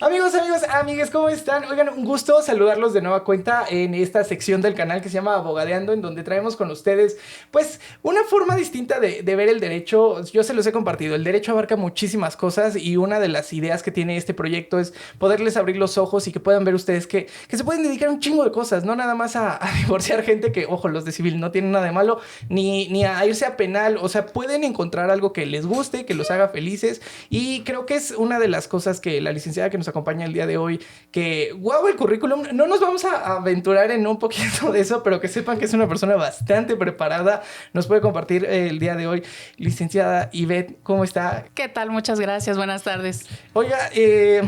Amigues, ¿cómo están? Oigan, un gusto saludarlos de nueva cuenta en esta sección del canal que se llama Abogadeando, en donde traemos con ustedes, pues, una forma distinta de ver el derecho. Yo se los he compartido. El derecho abarca muchísimas cosas y una de las ideas que tiene este proyecto es poderles abrir los ojos y que puedan ver ustedes que se pueden dedicar a un chingo de cosas, no nada más a divorciar gente que, ojo, los de civil no tienen nada de malo, ni a irse a penal. O sea, pueden encontrar algo que les guste, que los haga felices, y creo que es una de las cosas que la licenciada que nos acompaña el día de hoy, que guau, el currículum, no nos vamos a aventurar en un poquito de eso, pero que sepan que es una persona bastante preparada, nos puede compartir el día de hoy. Licenciada Ivette, ¿cómo está? ¿Qué tal? Muchas gracias, buenas tardes. Oiga, ¿te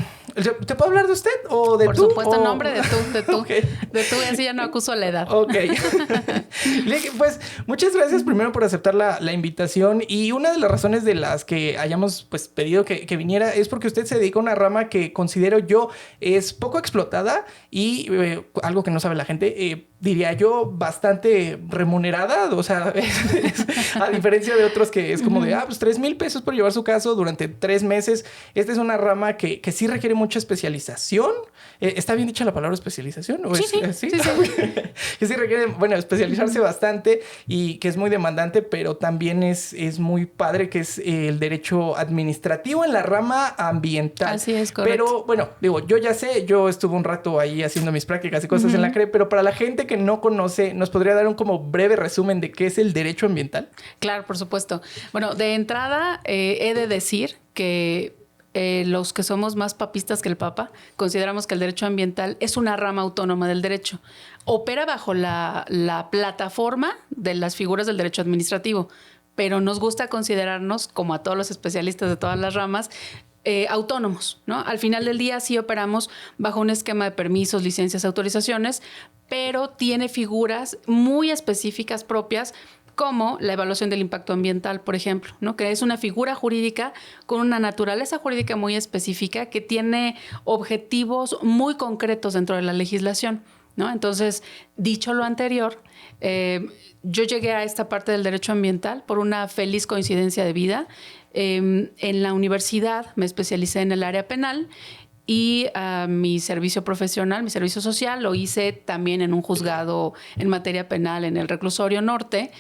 puedo hablar de usted o de Por tú? supuesto, nombre de tú. Okay. De tú, así ya no acuso la edad. Ok. Pues muchas gracias primero por aceptar la invitación, y una de las razones de las que hayamos pues pedido que viniera es porque usted se dedica a una rama que considero yo es poco explotada y algo que no sabe la gente, diría yo, bastante remunerada. O sea, a diferencia de otros que es como de, pues 3,000 pesos por llevar su caso durante 3 meses. Esta es una rama que sí requiere mucha especialización. ¿Está bien dicha la palabra especialización? ¿O Sí. Que sí requiere, bueno, especializarse bastante y que es muy demandante, pero también es muy padre, que es el derecho administrativo en la rama ambiental. Así es, correcto. Pero bueno, digo, yo ya sé, yo estuve un rato ahí haciendo mis prácticas y cosas en la CRE, pero para la gente que no conoce, ¿nos podría dar un como breve resumen de qué es el derecho ambiental? Claro, por supuesto. Bueno, de entrada he de decir que los que somos más papistas que el Papa consideramos que el derecho ambiental es una rama autónoma del derecho. Opera bajo la plataforma de las figuras del derecho administrativo, pero nos gusta considerarnos, como a todos los especialistas de todas las ramas, autónomos, ¿no? Al final del día sí operamos bajo un esquema de permisos, licencias, autorizaciones, pero tiene figuras muy específicas propias, como la evaluación del impacto ambiental, por ejemplo, ¿no? Que es una figura jurídica con una naturaleza jurídica muy específica que tiene objetivos muy concretos dentro de la legislación, ¿no? Entonces, dicho lo anterior, yo llegué a esta parte del derecho ambiental por una feliz coincidencia de vida. En la universidad me especialicé en el área penal y mi servicio profesional, mi servicio social, lo hice también en un juzgado en materia penal en el Reclusorio Norte.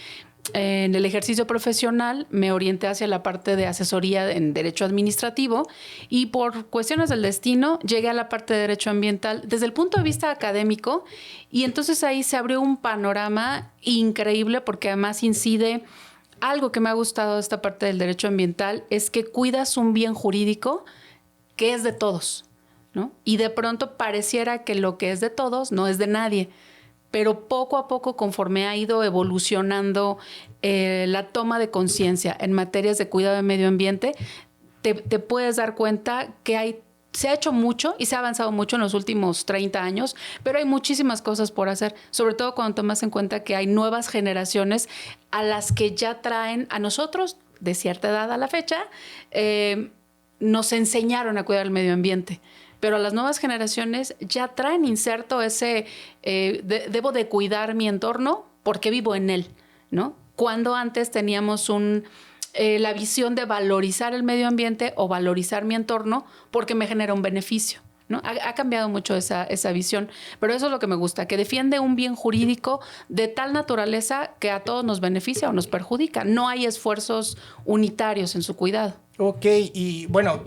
En el ejercicio profesional me orienté hacia la parte de asesoría en derecho administrativo y por cuestiones del destino llegué a la parte de derecho ambiental desde el punto de vista académico, y entonces ahí se abrió un panorama increíble, porque además incide algo que me ha gustado de esta parte del derecho ambiental, es que cuidas un bien jurídico que es de todos, ¿no? Y de pronto pareciera que lo que es de todos no es de nadie. Pero poco a poco, conforme ha ido evolucionando la toma de conciencia en materias de cuidado del medio ambiente, te puedes dar cuenta que se ha hecho mucho y se ha avanzado mucho en los últimos 30 años, pero hay muchísimas cosas por hacer, sobre todo cuando tomas en cuenta que hay nuevas generaciones a las que ya traen a nosotros, de cierta edad a la fecha, nos enseñaron a cuidar el medio ambiente. Pero las nuevas generaciones ya traen inserto ese debo de cuidar mi entorno porque vivo en él, ¿no? Cuando antes teníamos la visión de valorizar el medio ambiente o valorizar mi entorno porque me genera un beneficio, ¿no? Ha cambiado mucho esa visión, pero eso es lo que me gusta, que defiende un bien jurídico de tal naturaleza que a todos nos beneficia o nos perjudica. No hay esfuerzos unitarios en su cuidado. Ok, y bueno,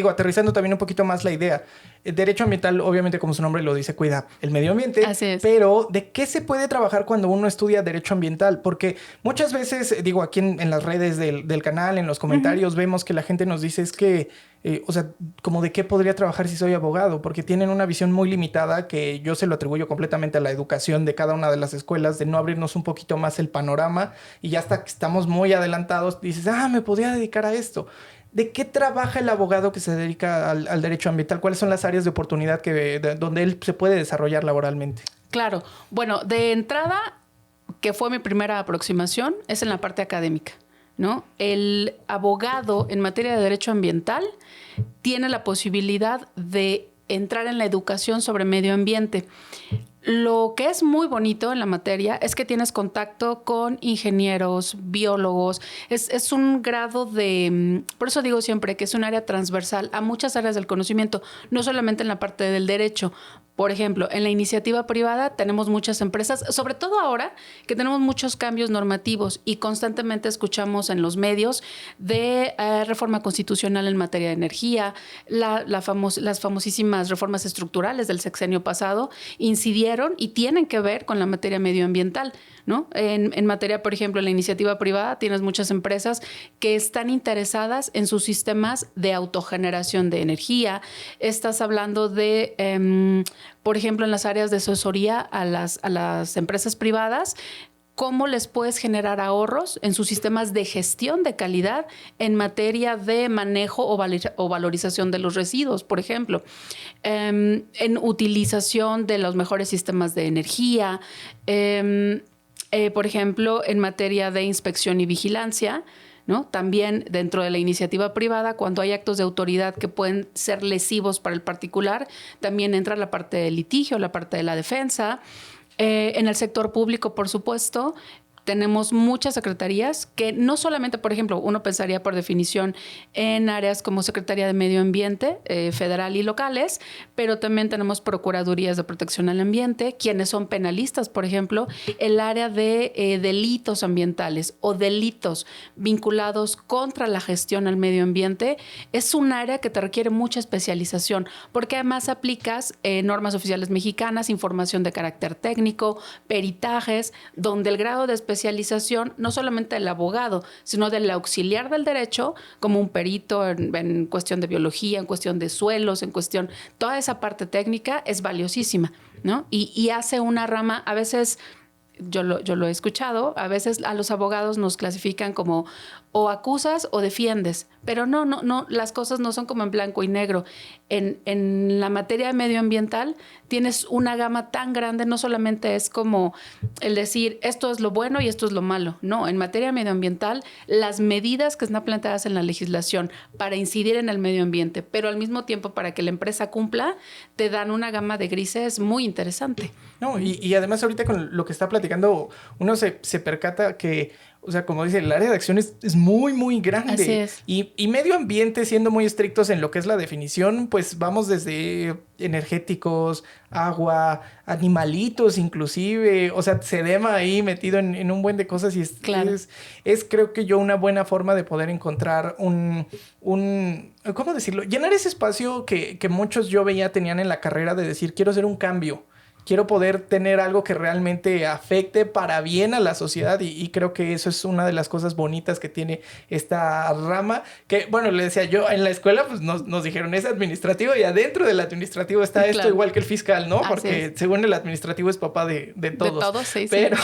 aterrizando también un poquito más la idea. El derecho ambiental, obviamente, como su nombre lo dice, cuida el medio ambiente. Así es. Pero, ¿de qué se puede trabajar cuando uno estudia derecho ambiental? Porque muchas veces, aquí en las redes del canal, en los comentarios, vemos que la gente nos dice es que, como de qué podría trabajar si soy abogado, porque tienen una visión muy limitada que yo se lo atribuyo completamente a la educación de cada una de las escuelas, de no abrirnos un poquito más el panorama, y ya hasta que estamos muy adelantados, dices, me podría dedicar a esto. ¿De qué trabaja el abogado que se dedica al derecho ambiental? ¿Cuáles son las áreas de oportunidad donde él se puede desarrollar laboralmente? Claro. Bueno, de entrada, que fue mi primera aproximación, es en la parte académica, ¿no? El abogado en materia de derecho ambiental tiene la posibilidad de entrar en la educación sobre medio ambiente. Lo que es muy bonito en la materia es que tienes contacto con ingenieros, biólogos. Es un grado de... Por eso digo siempre que es un área transversal a muchas áreas del conocimiento, no solamente en la parte del derecho. Por ejemplo, en la iniciativa privada tenemos muchas empresas, sobre todo ahora que tenemos muchos cambios normativos y constantemente escuchamos en los medios de reforma constitucional en materia de energía, las famosísimas reformas estructurales del sexenio pasado incidieron y tienen que ver con la materia medioambiental, ¿no? En materia, por ejemplo, en la iniciativa privada tienes muchas empresas que están interesadas en sus sistemas de autogeneración de energía. Estás hablando de... por ejemplo, en las áreas de asesoría a las empresas privadas, cómo les puedes generar ahorros en sus sistemas de gestión de calidad en materia de manejo o valorización de los residuos, por ejemplo, en utilización de los mejores sistemas de energía, por ejemplo, en materia de inspección y vigilancia, ¿no? También dentro de la iniciativa privada, cuando hay actos de autoridad que pueden ser lesivos para el particular, también entra la parte del litigio, la parte de la defensa. En el sector público, por supuesto, tenemos muchas secretarías que no solamente, por ejemplo, uno pensaría por definición en áreas como Secretaría de Medio Ambiente, federal y locales, pero también tenemos procuradurías de protección al ambiente, quienes son penalistas, por ejemplo, el área de delitos ambientales o delitos vinculados contra la gestión al medio ambiente, es un área que te requiere mucha especialización, porque además aplicas normas oficiales mexicanas, información de carácter técnico, peritajes, donde el grado de especialización no solamente del abogado, sino del auxiliar del derecho, como un perito en cuestión de biología, en cuestión de suelos, en cuestión... Toda esa parte técnica es valiosísima, ¿no? Y hace una rama, a veces... Yo lo he escuchado, a veces a los abogados nos clasifican como o acusas o defiendes, pero no, las cosas no son como en blanco y negro. En la materia medioambiental tienes una gama tan grande, no solamente es como el decir esto es lo bueno y esto es lo malo. No, en materia medioambiental, las medidas que están planteadas en la legislación para incidir en el medio ambiente, pero al mismo tiempo para que la empresa cumpla, te dan una gama de grises muy interesante. No, y además ahorita con lo que está platicando, uno se percata que, o sea, como dice, el área de acción es muy, muy grande. Así es. Y medio ambiente, siendo muy estrictos en lo que es la definición, pues vamos desde energéticos, agua, animalitos inclusive, o sea, sedema ahí metido en un buen de cosas y Claro. es creo que yo una buena forma de poder encontrar un ¿cómo decirlo? Llenar ese espacio que muchos yo veía tenían en la carrera de decir, quiero hacer un cambio. Quiero poder tener algo que realmente afecte para bien a la sociedad y creo que eso es una de las cosas bonitas que tiene esta rama. Que, bueno, le decía yo, en la escuela pues nos dijeron es administrativo y adentro del administrativo está esto Claro. igual que el fiscal, ¿no? Así Porque es. según el administrativo es papá de todos. De todos, sí. Pero,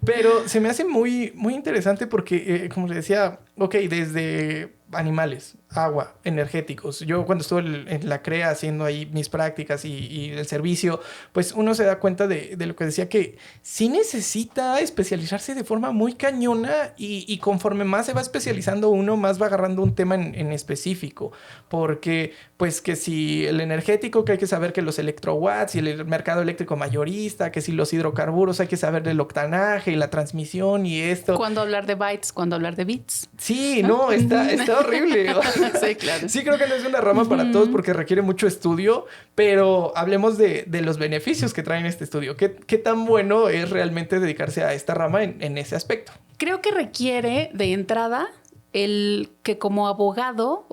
pero se me hace muy, muy interesante porque, como le decía, ok, desde animales, agua, energéticos. Yo cuando estuve en la CREA haciendo ahí mis prácticas y el servicio, pues uno se da cuenta de lo que decía que sí necesita especializarse de forma muy cañona y conforme más se va especializando uno, más va agarrando un tema en específico. Porque pues que si el energético, que hay que saber que los electrowatts y el mercado eléctrico mayorista, que si los hidrocarburos hay que saber del octanaje y la transmisión y esto. ¿Cuándo hablar de bytes? ¿Cuándo hablar de bits? Sí, no, está horrible. Sí, claro. Sí, creo que no es una rama para todos porque requiere mucho estudio, pero hablemos de los beneficios que traen este estudio. ¿Qué tan bueno es realmente dedicarse a esta rama en ese aspecto? Creo que requiere de entrada el que como abogado,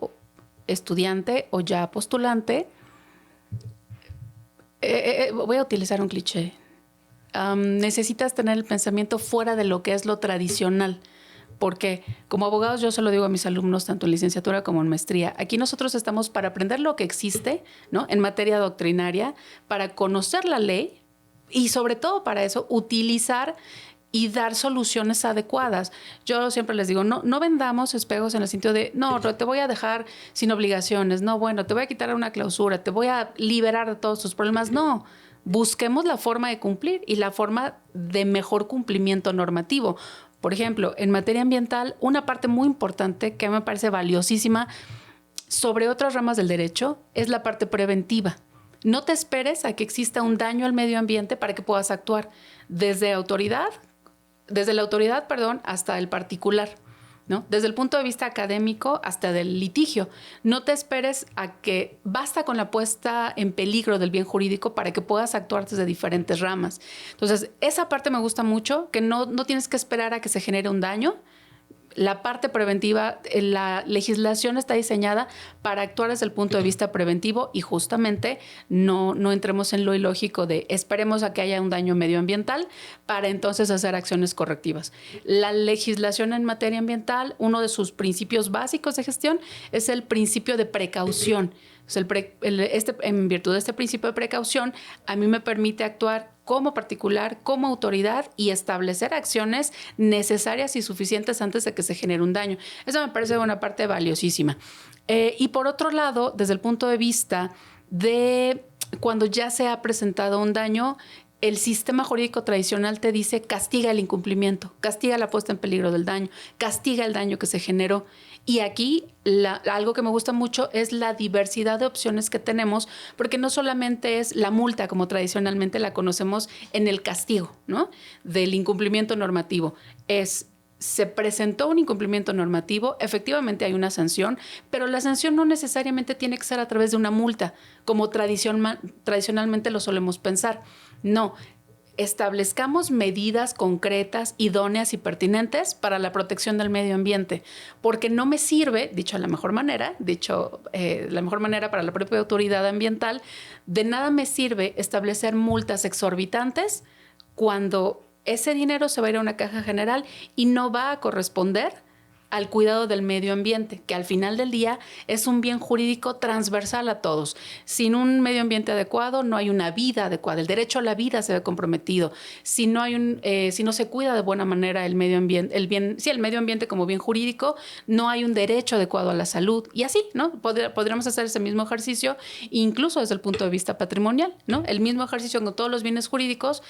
estudiante o ya postulante, voy a utilizar un cliché, necesitas tener el pensamiento fuera de lo que es lo tradicional. Porque como abogados yo se lo digo a mis alumnos tanto en licenciatura como en maestría, aquí nosotros estamos para aprender lo que existe, ¿no? En materia doctrinaria, para conocer la ley y sobre todo para eso utilizar y dar soluciones adecuadas. Yo siempre les digo, no vendamos espejos en el sentido de, no, te voy a dejar sin obligaciones, no, bueno, te voy a quitar una clausura, te voy a liberar de todos tus problemas, no. Busquemos la forma de cumplir y la forma de mejor cumplimiento normativo. Por ejemplo, en materia ambiental, una parte muy importante que me parece valiosísima sobre otras ramas del derecho es la parte preventiva. No te esperes a que exista un daño al medio ambiente para que puedas actuar desde la autoridad, hasta el particular, ¿no? Desde el punto de vista académico hasta del litigio. No te esperes a que basta con la puesta en peligro del bien jurídico para que puedas actuar desde diferentes ramas. Entonces, esa parte me gusta mucho, que no tienes que esperar a que se genere un daño. La parte preventiva, la legislación está diseñada para actuar desde el punto de vista preventivo y justamente no entremos en lo ilógico de esperemos a que haya un daño medioambiental para entonces hacer acciones correctivas. La legislación en materia ambiental, uno de sus principios básicos de gestión es el principio de precaución. En virtud de este principio de precaución, a mí me permite actuar como particular, como autoridad y establecer acciones necesarias y suficientes antes de que se genere un daño. Eso me parece una parte valiosísima. Y por otro lado, desde el punto de vista de cuando ya se ha presentado un daño, el sistema jurídico tradicional te dice castiga el incumplimiento, castiga la puesta en peligro del daño, castiga el daño que se generó. Y aquí algo que me gusta mucho es la diversidad de opciones que tenemos, porque no solamente es la multa como tradicionalmente la conocemos en el castigo, ¿no? Del incumplimiento normativo. Se presentó un incumplimiento normativo, efectivamente hay una sanción, pero la sanción no necesariamente tiene que ser a través de una multa, como tradicionalmente lo solemos pensar. No. Establezcamos medidas concretas, idóneas y pertinentes para la protección del medio ambiente, porque no me sirve, la mejor manera para la propia autoridad ambiental, de nada me sirve establecer multas exorbitantes cuando ese dinero se va a ir a una caja general y no va a corresponder al cuidado del medio ambiente, que al final del día es un bien jurídico transversal a todos. Sin un medio ambiente adecuado, no hay una vida adecuada. El derecho a la vida se ve comprometido. Si no se cuida de buena manera el medio ambiente, el medio ambiente como bien jurídico, no hay un derecho adecuado a la salud. Y así, ¿no? Podríamos hacer ese mismo ejercicio, incluso desde el punto de vista patrimonial, ¿no? El mismo ejercicio con todos los bienes jurídicos.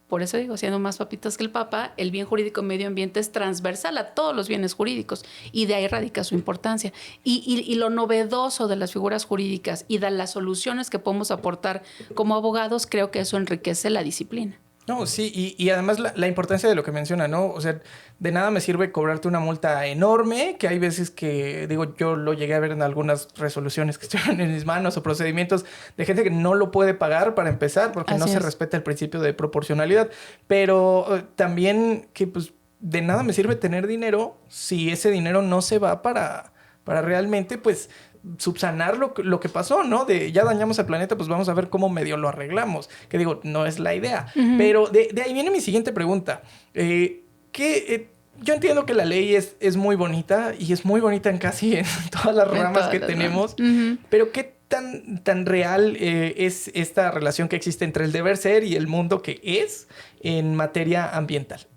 Por eso digo, siendo más papitas que el Papa, el bien jurídico medio ambiente es transversal a todos los bienes jurídicos y de ahí radica su importancia. Y lo novedoso de las figuras jurídicas y de las soluciones que podemos aportar como abogados, creo que eso enriquece la disciplina. No, sí, y además la importancia de lo que menciona, ¿no? O sea, de nada me sirve cobrarte una multa enorme, que hay veces que, yo lo llegué a ver en algunas resoluciones que estuvieron en mis manos o procedimientos de gente que no lo puede pagar para empezar porque no se respeta el principio de proporcionalidad. Pero también que, pues, de nada me sirve tener dinero si ese dinero no se va para realmente, pues, subsanar lo que pasó, ¿no? De ya dañamos al planeta, pues vamos a ver cómo medio lo arreglamos. Que no es la idea. Uh-huh. Pero de ahí viene mi siguiente pregunta. Yo entiendo que la ley es muy bonita y es muy bonita en todas las ramas que tenemos. Uh-huh. Pero ¿qué tan real es esta relación que existe entre el deber ser y el mundo que es en materia ambiental?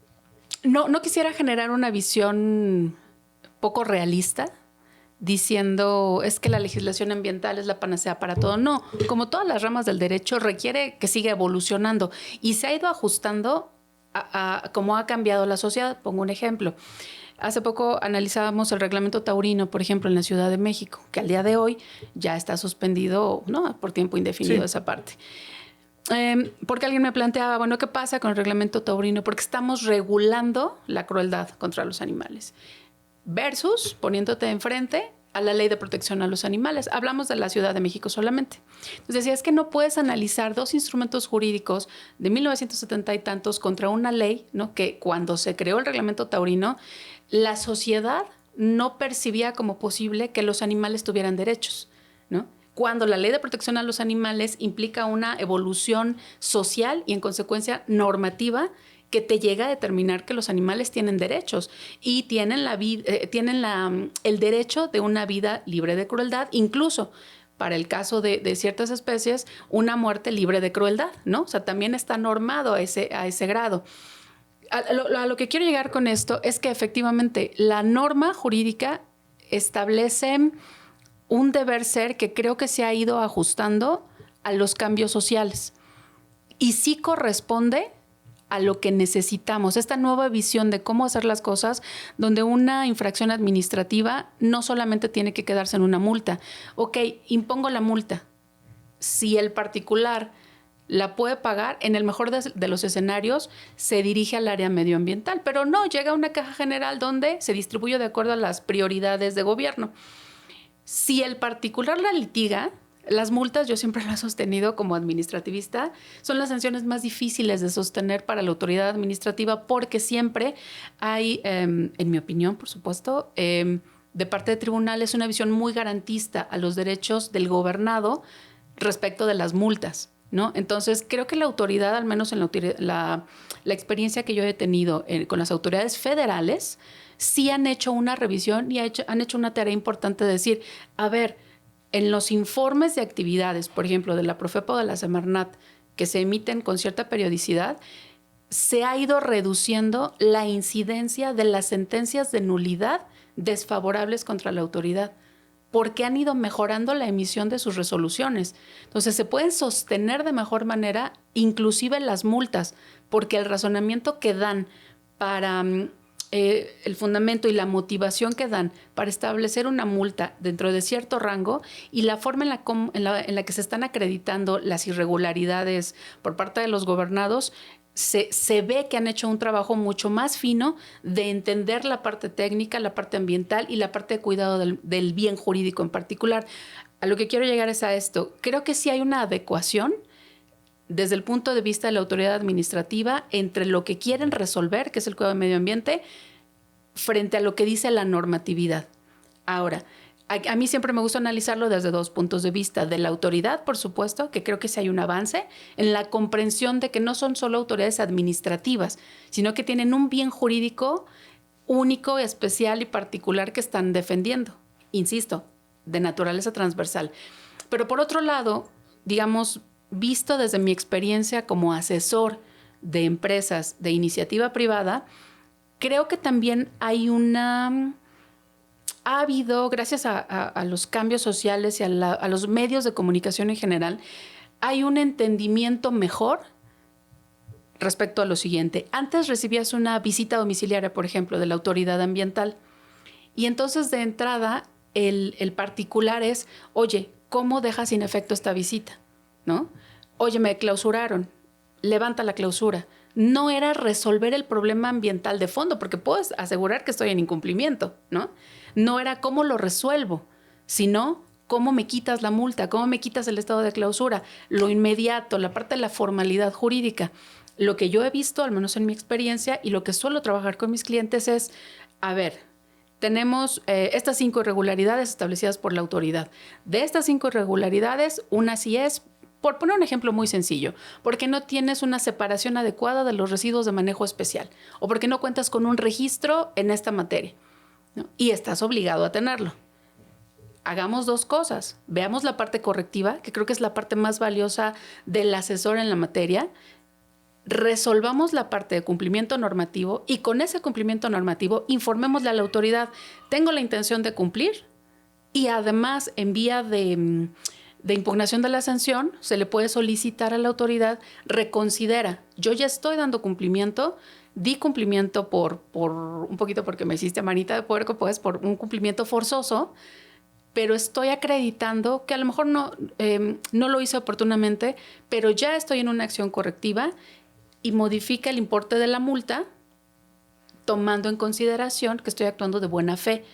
No quisiera generar una visión poco realista, diciendo es que la legislación ambiental es la panacea para todo. No, como todas las ramas del derecho, requiere que siga evolucionando y se ha ido ajustando a cómo ha cambiado la sociedad. Pongo un ejemplo. Hace poco analizábamos el reglamento taurino, por ejemplo, en la Ciudad de México, que al día de hoy ya está suspendido, ¿no?, por tiempo indefinido, sí, esa parte. Porque alguien me planteaba, bueno, ¿qué pasa con el reglamento taurino? Porque estamos regulando la crueldad contra los animales. Versus poniéndote enfrente a la ley de protección a los animales. Hablamos de la Ciudad de México solamente. Entonces decía, es que no puedes analizar dos instrumentos jurídicos de 1970 y tantos contra una ley, ¿no?, que cuando se creó el reglamento taurino, la sociedad no percibía como posible que los animales tuvieran derechos, ¿no? Cuando la ley de protección a los animales implica una evolución social y en consecuencia normativa que te llega a determinar que los animales tienen derechos y tienen el derecho de una vida libre de crueldad, incluso para el caso de ciertas especies, una muerte libre de crueldad, ¿no? O sea, también está normado a ese grado. A lo que quiero llegar con esto es que efectivamente la norma jurídica establece un deber ser que creo que se ha ido ajustando a los cambios sociales y sí corresponde a lo que necesitamos, esta nueva visión de cómo hacer las cosas, donde una infracción administrativa no solamente tiene que quedarse en una multa. Ok, impongo la multa. si el particular la puede pagar, en el mejor de los escenarios se dirige al área medioambiental, pero no, llega a una caja general donde se distribuye de acuerdo a las prioridades de gobierno. Si el particular la litiga, las multas, yo siempre lo he sostenido como administrativista, son las sanciones más difíciles de sostener para la autoridad administrativa porque siempre hay, en mi opinión, por supuesto, de parte de tribunales una visión muy garantista a los derechos del gobernado respecto de las multas, ¿no? Entonces, creo que la autoridad, al menos en la experiencia que yo he tenido con las autoridades federales, sí han hecho una revisión y han hecho una tarea importante de decir, a ver, en los informes de actividades, por ejemplo, de la Profepa o de la Semarnat, que se emiten con cierta periodicidad, se ha ido reduciendo la incidencia de las sentencias de nulidad desfavorables contra la autoridad, porque han ido mejorando la emisión de sus resoluciones. Entonces, se pueden sostener de mejor manera, inclusive las multas, porque el razonamiento que dan para el fundamento y la motivación que dan para establecer una multa dentro de cierto rango y la forma en la que se están acreditando las irregularidades por parte de los gobernados, se ve que han hecho un trabajo mucho más fino de entender la parte técnica, la parte ambiental y la parte de cuidado del bien jurídico en particular. A lo que quiero llegar es a esto. Creo que sí hay una adecuación desde el punto de vista de la autoridad administrativa entre lo que quieren resolver, que es el cuidado del medio ambiente, frente a lo que dice la normatividad. Ahora, a mí siempre me gusta analizarlo desde dos puntos de vista. De la autoridad, por supuesto, que creo que sí hay un avance en la comprensión de que no son solo autoridades administrativas, sino que tienen un bien jurídico único, especial y particular que están defendiendo. Insisto, de naturaleza transversal. Pero por otro lado, digamos, visto desde mi experiencia como asesor de empresas de iniciativa privada, creo que también hay ha habido, gracias a los cambios sociales y a los medios de comunicación en general, hay un entendimiento mejor respecto a lo siguiente. Antes recibías una visita domiciliaria, por ejemplo, de la autoridad ambiental, y entonces de entrada el particular es, oye, ¿cómo dejas sin efecto esta visita? ¿No? Oye, me clausuraron, levanta la clausura. No era resolver el problema ambiental de fondo, porque puedo asegurar que estoy en incumplimiento, ¿no? No era cómo lo resuelvo, sino cómo me quitas la multa, cómo me quitas el estado de clausura, lo inmediato, la parte de la formalidad jurídica. Lo que yo he visto, al menos en mi experiencia, y lo que suelo trabajar con mis clientes es, a ver, tenemos estas 5 irregularidades establecidas por la autoridad. De estas 5 irregularidades, una sí es, por poner un ejemplo muy sencillo, porque no tienes una separación adecuada de los residuos de manejo especial o porque no cuentas con un registro en esta materia, ¿no? Y estás obligado a tenerlo. Hagamos 2 cosas. Veamos la parte correctiva, que creo que es la parte más valiosa del asesor en la materia. Resolvamos la parte de cumplimiento normativo y con ese cumplimiento normativo informémosle a la autoridad, tengo la intención de cumplir y además en vía de impugnación de la sanción, se le puede solicitar a la autoridad, reconsidera, yo ya estoy dando cumplimiento, di cumplimiento por un poquito porque me hiciste manita de puerco, pues por un cumplimiento forzoso, pero estoy acreditando que a lo mejor no lo hice oportunamente, pero ya estoy en una acción correctiva y modifica el importe de la multa, tomando en consideración que estoy actuando de buena fe,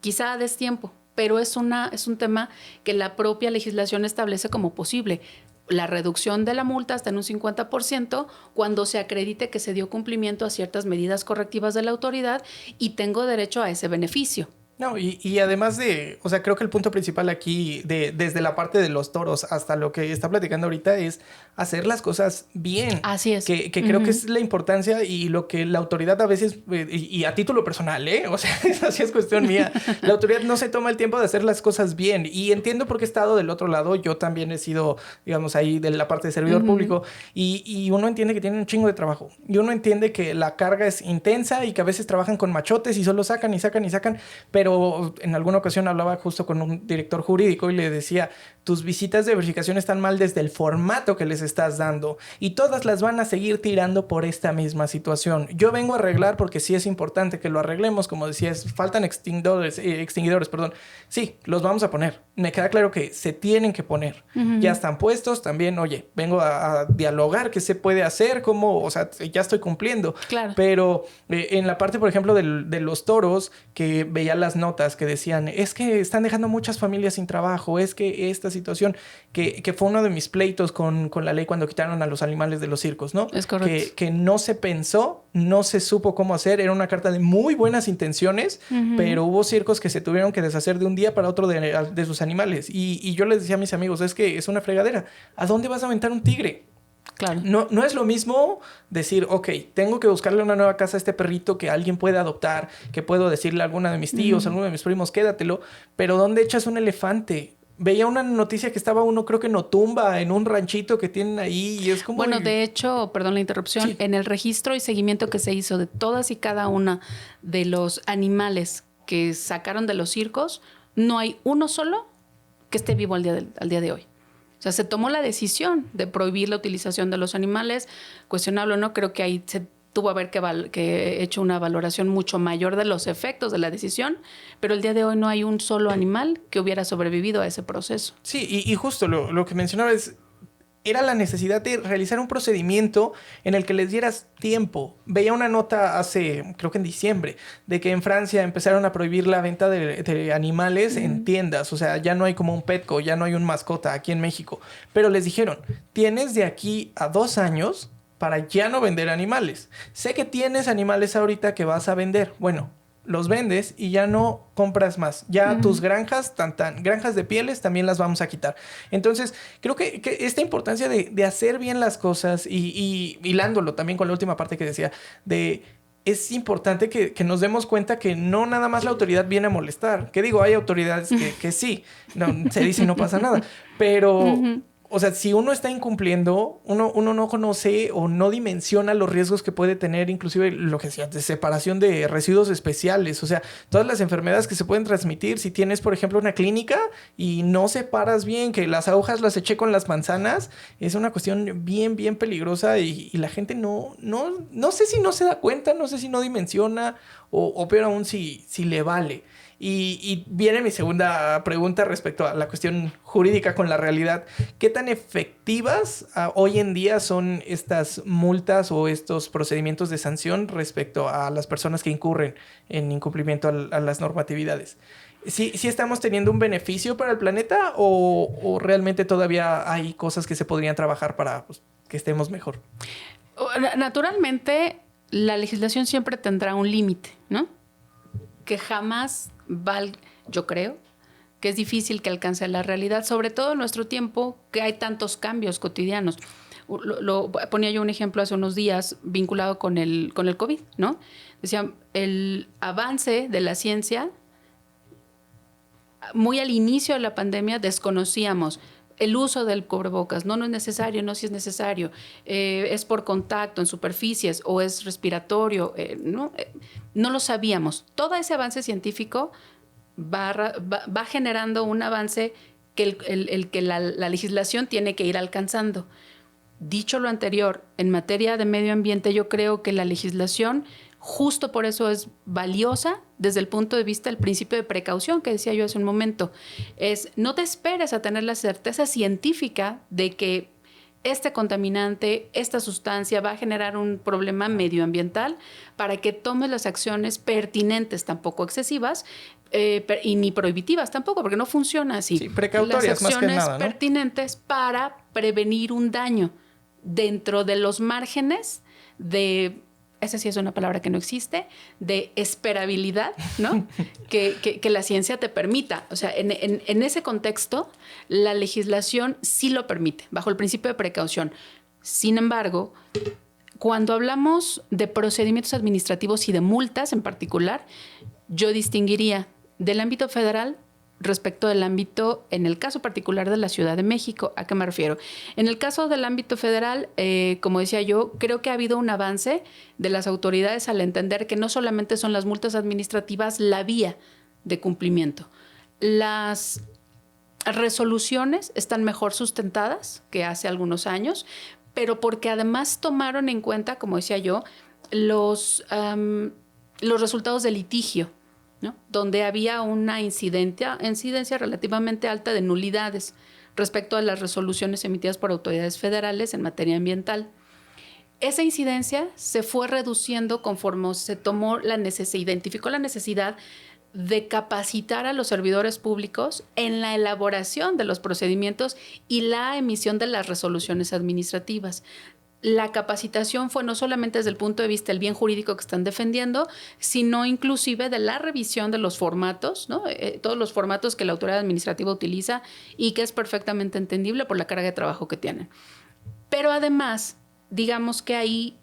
quizá a destiempo, pero es un tema que la propia legislación establece como posible. La reducción de la multa hasta en un 50% cuando se acredite que se dio cumplimiento a ciertas medidas correctivas de la autoridad y tengo derecho a ese beneficio. No, y además o sea, creo que el punto principal aquí, desde la parte de los toros hasta lo que está platicando ahorita, es hacer las cosas bien. Así es. Que creo que es la importancia y lo que la autoridad a veces, y a título personal, o sea, eso sí es cuestión mía, la autoridad no se toma el tiempo de hacer las cosas bien. Y entiendo por qué he estado del otro lado, yo también he sido, digamos, ahí de la parte de servidor público, y uno entiende que tienen un chingo de trabajo. Y uno entiende que la carga es intensa y que a veces trabajan con machotes y solo sacan y sacan y sacan, pero pero en alguna ocasión hablaba justo con un director jurídico y le decía, tus visitas de verificación están mal desde el formato que les estás dando y todas las van a seguir tirando por esta misma situación. Yo vengo a arreglar porque sí es importante que lo arreglemos, como decías, faltan extinguidores, perdón. Sí, los vamos a poner. Me queda claro que se tienen que poner. Ya están puestos también, oye, vengo a dialogar qué se puede hacer, cómo, o sea, ya estoy cumpliendo. Claro. Pero en la parte, por ejemplo, de los toros, que veía las notas que decían, es que están dejando muchas familias sin trabajo, es que esta situación, que fue uno de mis pleitos con la ley cuando quitaron a los animales de los circos, ¿no? Es correcto. Que no se pensó, no se supo cómo hacer, era una carta de muy buenas intenciones, pero hubo circos que se tuvieron que deshacer de un día para otro de sus animales. Y yo les decía a mis amigos, es que es una fregadera. ¿A dónde vas a aventar un tigre? Claro. No es lo mismo decir, ok, tengo que buscarle una nueva casa a este perrito que alguien pueda adoptar, que puedo decirle a alguna de mis tíos, a alguno de mis primos, quédatelo, pero ¿dónde echas un elefante? Veía una noticia que estaba uno, creo que en Otumba, en un ranchito que tienen ahí y es como... Bueno, de hecho, perdón la interrupción, Sí. en el registro y seguimiento que se hizo de todas y cada una de los animales que sacaron de los circos, no hay uno solo que esté vivo al día de hoy. O sea, se tomó la decisión de prohibir la utilización de los animales, cuestionable o no, creo que ahí se tuvo que hecho una valoración mucho mayor de los efectos de la decisión, pero el día de hoy no hay un solo animal que hubiera sobrevivido a ese proceso. Sí, y justo lo que mencionaba era la necesidad de realizar un procedimiento en el que les dieras tiempo. Veía una nota hace, creo que en diciembre, de que en Francia empezaron a prohibir la venta de animales en tiendas. O sea, ya no hay como un Petco, ya no hay un mascota aquí en México. Pero les dijeron, tienes de aquí a 2 años para ya no vender animales. Sé que tienes animales ahorita que vas a vender. Bueno, los vendes y ya no compras más. Ya tus granjas, granjas de pieles también las vamos a quitar. Entonces, creo que esta importancia de hacer bien las cosas y hilándolo también con la última parte que decía, es importante que nos demos cuenta que no nada más la autoridad viene a molestar. Que digo, hay autoridades que sí, no, se dice y no pasa nada. Pero... O sea, si uno está incumpliendo, uno no conoce o no dimensiona los riesgos que puede tener, inclusive lo que decía, de separación de residuos especiales. O sea, todas las enfermedades que se pueden transmitir. Si tienes, por ejemplo, una clínica y no separas bien, que las agujas las eché con las manzanas, es una cuestión bien, bien peligrosa y la gente no sé si no se da cuenta, no sé si no dimensiona o peor aún si le vale. Y viene mi segunda pregunta respecto a la cuestión jurídica con la realidad. ¿Qué tan efectivas hoy en día son estas multas o estos procedimientos de sanción respecto a las personas que incurren en incumplimiento a las normatividades? ¿Sí estamos teniendo un beneficio para el planeta o realmente todavía hay cosas que se podrían trabajar para pues, que estemos mejor? Naturalmente, la legislación siempre tendrá un límite, ¿no? Que jamás yo creo que es difícil que alcance la realidad, sobre todo en nuestro tiempo que hay tantos cambios cotidianos. Ponía yo un ejemplo hace unos días vinculado con el COVID, ¿no? Decía, el avance de la ciencia, muy al inicio de la pandemia desconocíamos el uso del cubrebocas. No es necesario, no si es necesario. Es por contacto en superficies o es respiratorio. No lo sabíamos. Todo ese avance científico va generando un avance que la legislación tiene que ir alcanzando. Dicho lo anterior, en materia de medio ambiente, yo creo que la legislación justo por eso es valiosa desde el punto de vista del principio de precaución que decía yo hace un momento. No te esperes a tener la certeza científica de que este contaminante, esta sustancia va a generar un problema medioambiental para que tomes las acciones pertinentes, tampoco excesivas, y ni prohibitivas tampoco, porque no funciona así. Sí, precautorias más que nada, ¿no? Las acciones pertinentes para prevenir un daño dentro de los márgenes de... Esa sí es una palabra que no existe, de esperabilidad, ¿no? que la ciencia te permita. O sea, en ese contexto, la legislación sí lo permite, bajo el principio de precaución. Sin embargo, cuando hablamos de procedimientos administrativos y de multas en particular, yo distinguiría del ámbito federal respecto del ámbito, en el caso particular de la Ciudad de México. ¿A qué me refiero? En el caso del ámbito federal, como decía yo, creo que ha habido un avance de las autoridades al entender que no solamente son las multas administrativas la vía de cumplimiento. Las resoluciones están mejor sustentadas que hace algunos años, pero porque además tomaron en cuenta, como decía yo, los resultados del litigio, ¿no? Donde había una incidencia relativamente alta de nulidades respecto a las resoluciones emitidas por autoridades federales en materia ambiental. Esa incidencia se fue reduciendo conforme se identificó la necesidad de capacitar a los servidores públicos en la elaboración de los procedimientos y la emisión de las resoluciones administrativas. La capacitación fue no solamente desde el punto de vista del bien jurídico que están defendiendo, sino inclusive de la revisión de los formatos, ¿no? Todos los formatos que la autoridad administrativa utiliza y que es perfectamente entendible por la carga de trabajo que tienen. Pero además, digamos que ahí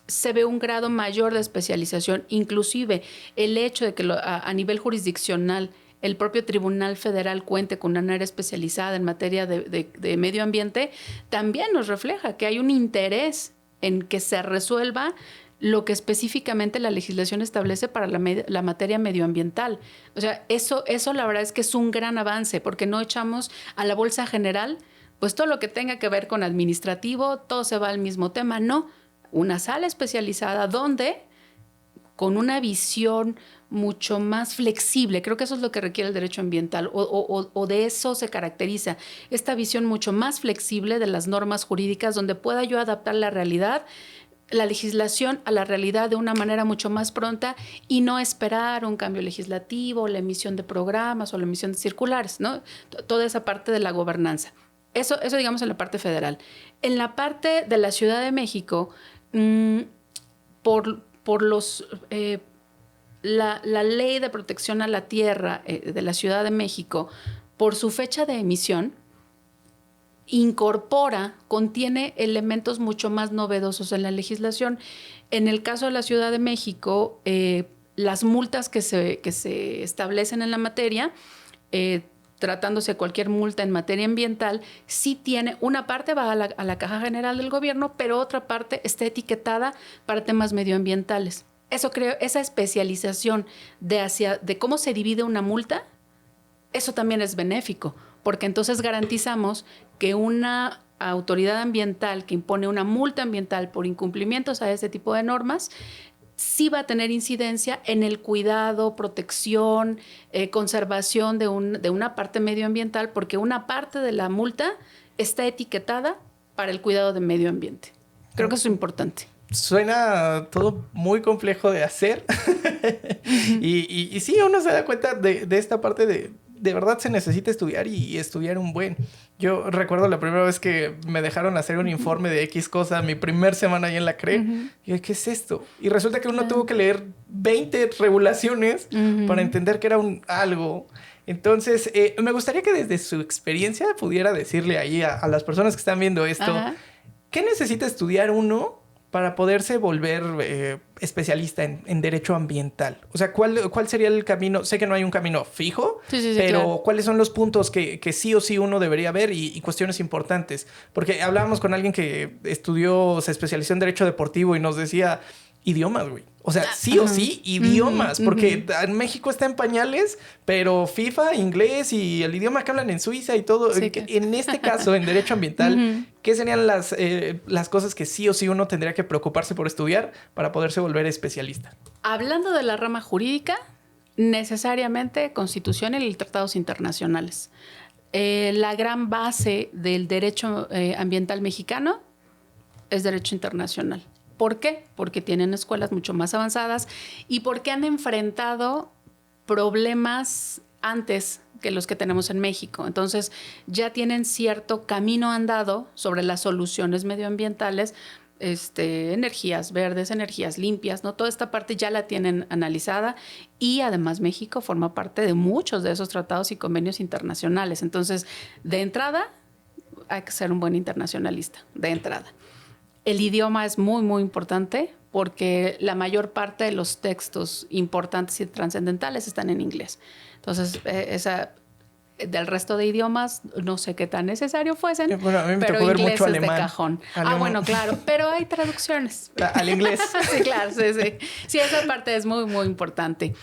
se ve un grado mayor de especialización, inclusive el hecho de que a nivel jurisdiccional el propio Tribunal Federal cuente con una área especializada en materia de medio ambiente, también nos refleja que hay un interés en que se resuelva lo que específicamente la legislación establece para la materia medioambiental. O sea, eso la verdad es que es un gran avance, porque no echamos a la bolsa general pues todo lo que tenga que ver con administrativo, todo se va al mismo tema. No, una sala especializada donde, con una visión mucho más flexible, creo que eso es lo que requiere el derecho ambiental, o de eso se caracteriza, esta visión mucho más flexible de las normas jurídicas, donde pueda yo adaptar la legislación a la realidad de una manera mucho más pronta y no esperar un cambio legislativo, la emisión de programas o la emisión de circulares, ¿no? Toda esa parte de la gobernanza. Eso digamos en la parte federal. En la parte de la Ciudad de México, la ley de protección a la tierra de la Ciudad de México, por su fecha de emisión, contiene elementos mucho más novedosos en la legislación. En el caso de la Ciudad de México, las multas que se establecen en la materia, tratándose de cualquier multa en materia ambiental, sí tiene una parte va a la Caja General del Gobierno, pero otra parte está etiquetada para temas medioambientales. Eso creo, esa especialización de cómo se divide una multa, eso también es benéfico, porque entonces garantizamos que una autoridad ambiental que impone una multa ambiental por incumplimientos a ese tipo de normas sí va a tener incidencia en el cuidado, protección, conservación de una parte medioambiental, porque una parte de la multa está etiquetada para el cuidado del medio ambiente. Creo que eso es importante. Suena todo muy complejo de hacer. y sí, uno se da cuenta de esta parte de verdad se necesita estudiar y estudiar un buen. Yo recuerdo la primera vez que me dejaron hacer un informe de X cosa, mi primer semana ahí en la CRE. Y yo, ¿qué es esto? Y resulta que uno tuvo que leer 20 regulaciones para entender que era algo. Entonces, me gustaría que desde su experiencia pudiera decirle ahí a las personas que están viendo esto, ¿qué necesita estudiar uno para poderse volver especialista en derecho ambiental? O sea, ¿cuál sería el camino? Sé que no hay un camino fijo, pero claro, ¿cuáles son los puntos que sí o sí uno debería ver y cuestiones importantes? Porque hablábamos con alguien que se especializó en derecho deportivo y nos decía idiomas, güey. O sea, sí o sí, idiomas. Porque en México está en pañales, pero FIFA, inglés y el idioma que hablan en Suiza y todo. Sí, en este caso, en derecho ambiental, ¿qué serían las cosas que sí o sí uno tendría que preocuparse por estudiar para poderse volver especialista? Hablando de la rama jurídica, necesariamente Constitución y tratados internacionales. La gran base del derecho ambiental mexicano es derecho internacional. ¿Por qué? Porque tienen escuelas mucho más avanzadas y porque han enfrentado problemas antes que los que tenemos en México. Entonces, ya tienen cierto camino andado sobre las soluciones medioambientales, energías verdes, energías limpias, ¿no? Toda esta parte ya la tienen analizada y además México forma parte de muchos de esos tratados y convenios internacionales. Entonces, de entrada, hay que ser un buen internacionalista, de entrada. El idioma es muy, muy importante porque la mayor parte de los textos importantes y trascendentales están en inglés. Entonces, del resto de idiomas, no sé qué tan necesario fuesen, bueno, a mí me pero tocó ver inglés mucho es alemán. De cajón. Bueno, claro, pero hay traducciones. Al inglés. Sí, claro, sí. Sí, esa parte es muy, muy importante.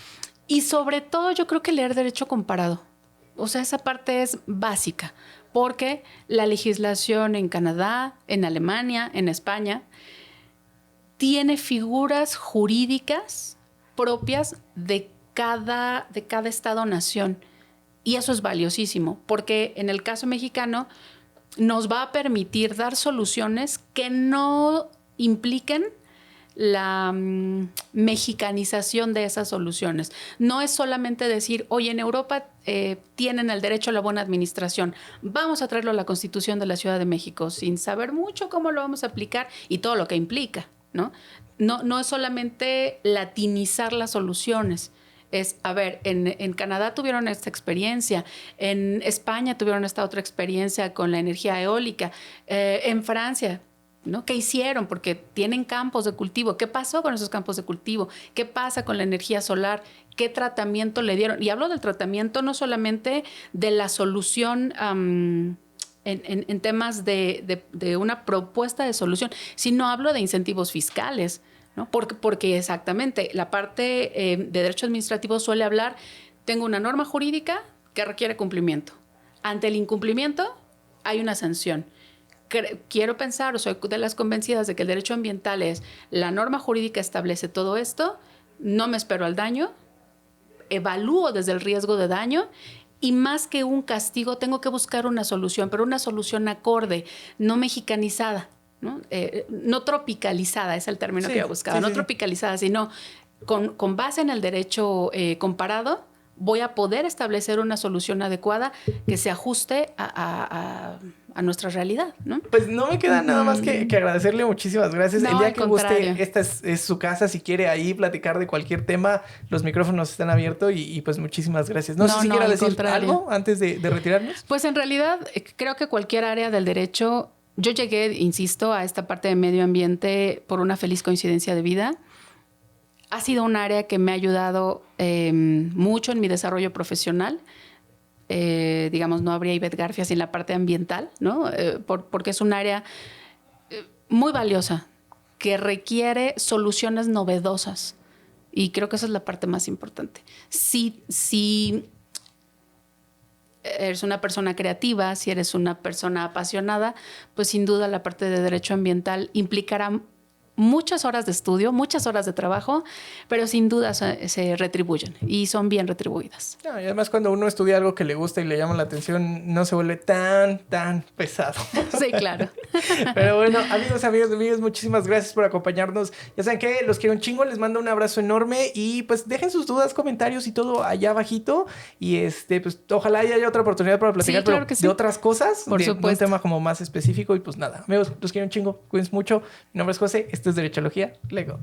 Y sobre todo yo creo que leer derecho comparado. O sea, esa parte es básica, porque la legislación en Canadá, en Alemania, en España, tiene figuras jurídicas propias de cada estado-nación. Y eso es valiosísimo, porque en el caso mexicano nos va a permitir dar soluciones que no impliquen la mexicanización de esas soluciones. No es solamente decir, oye, en Europa tienen el derecho a la buena administración, vamos a traerlo a la Constitución de la Ciudad de México, sin saber mucho cómo lo vamos a aplicar y todo lo que implica, ¿no? No es solamente latinizar las soluciones. Es, a ver, en Canadá tuvieron esta experiencia, en España tuvieron esta otra experiencia con la energía eólica, en Francia, ¿no? ¿Qué hicieron? Porque tienen campos de cultivo. ¿Qué pasó con esos campos de cultivo? ¿Qué pasa con la energía solar? ¿Qué tratamiento le dieron? Y hablo del tratamiento no solamente de la solución en temas de una propuesta de solución, sino hablo de incentivos fiscales, ¿no? Porque exactamente la parte de derecho administrativo suele hablar, tengo una norma jurídica que requiere cumplimiento. Ante el incumplimiento hay una sanción. Quiero pensar, o soy de las convencidas de que el derecho ambiental es, la norma jurídica establece todo esto, no me espero al daño, evalúo desde el riesgo de daño y más que un castigo tengo que buscar una solución, pero una solución acorde, no mexicanizada. No tropicalizada, es el término que yo buscaba, no tropicalizada, sino con base en el derecho comparado, voy a poder establecer una solución adecuada que se ajuste a nuestra realidad, ¿no? Pues no me queda nada más que agradecerle, muchísimas gracias. No, el día al que contrario. guste, esta es su casa, si quiere ahí platicar de cualquier tema, los micrófonos están abiertos y pues muchísimas gracias. No sé si quiera al decir contrario. algo antes de retirarnos. Pues en realidad creo que cualquier área del derecho, yo llegué, insisto, a esta parte de medio ambiente por una feliz coincidencia de vida. Ha sido un área que me ha ayudado mucho en mi desarrollo profesional. Digamos, no habría Ivette Garfia sin la parte ambiental, ¿no? Porque es un área muy valiosa que requiere soluciones novedosas. Y creo que esa es la parte más importante. Si eres una persona creativa, si eres una persona apasionada, pues sin duda la parte de derecho ambiental implicará muchas horas de estudio, muchas horas de trabajo, pero sin duda se retribuyen y son bien retribuidas. No, y además cuando uno estudia algo que le gusta y le llama la atención, no se vuelve tan pesado. Sí, claro. Pero bueno, amigos, muchísimas gracias por acompañarnos. Ya saben que los quiero un chingo, les mando un abrazo enorme y pues dejen sus dudas, comentarios y todo allá abajito. Y pues ojalá haya otra oportunidad para platicar, Sí, claro pero que sí. de otras cosas, Por de un supuesto. tema como más específico. Y pues nada, amigos, los quiero un chingo, cuídense mucho. Mi nombre es José, esto es Derechología. Lego.